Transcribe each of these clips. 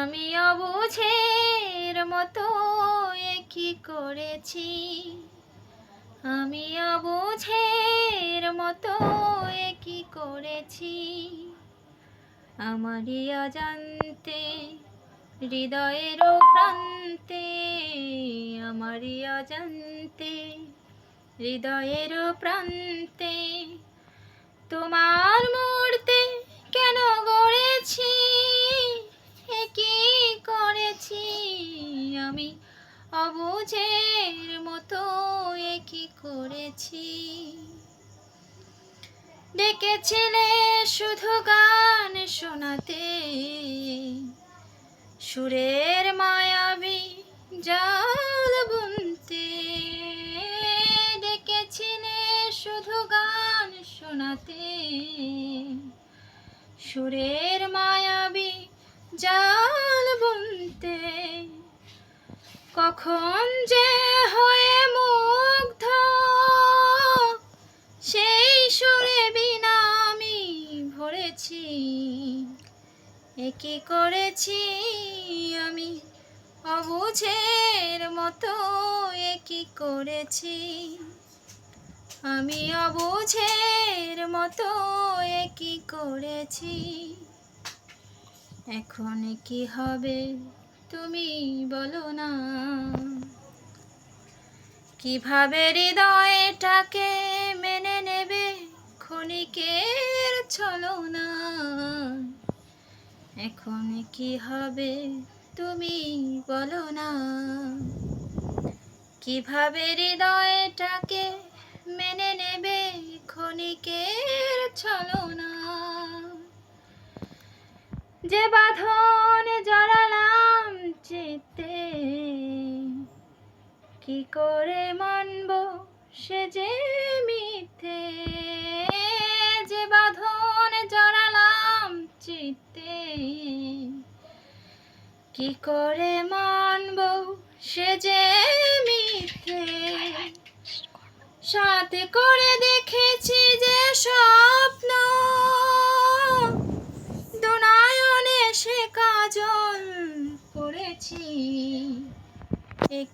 আমি অবুঝের মতো কি করেছি, আমি অবুঝের মতো কি করেছি। আমারই অজান্তে হৃদয়ের প্রান্তে, আমারই অজান্তে হৃদয়ের প্রান্তে তোমার মূর্তি কেন গড়েছি, কি করেছি। আমি অবুঝের মতো কি করেছি। ডেকেছিলে শুধু গান শোনাতে, সুরের মায়াবী জাল বুনতে। ডেকেছিলে শুধু গান শোনাতে, সুরের মায়াবী জাল বুনতে। কখন যে হয়ে মুগ্ধ সেই সুরে বিনা আমি ভরেছি, কি করেছি। আমি অবুঝের মতো কি করেছি, আমি অবুঝের মতো কি করেছি। এখন কি হবে তুমি বলো না, কিভাবে হৃদয়টাকে মেনে নেবে ক্ষণিকের ছলনা। এখন কি হবে তুমি বলো না, কিভাবে হৃদয়টাকে মেনে নেবে ক্ষণিকের ছলনা। যে বাঁধন জড়ালাম চিত্তে, কি করে মানব সে যে মিথ্যে। যে বাঁধন জড়ালাম চিত্তে, কি করে মানব সে যে মিথ্যে। সাথে করে দেখেছি যে স্বপ্ন, দুনয়নে সে কাজল পড়েছি,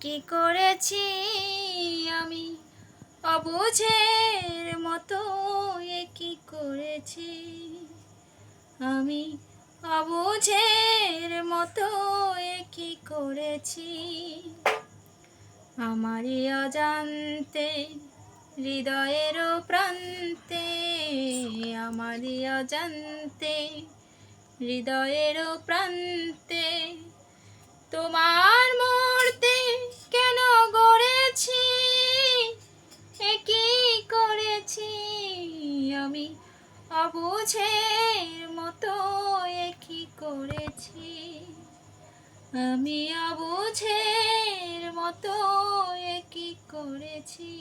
কি করেছি। আমি অবুঝের মতো কি করেছি, আমি অবুঝের মতো কি করেছি। আমারই অজান্তে হৃদয়ের প্রান্তে, আমারই অজান্তে হৃদয়ের প্রান্তে তোমার মূর্তি কেন গড়েছি, কি করেছি। আমি অবুঝের মতো কি করেছি, আমি অবুঝের মতো কি করেছি।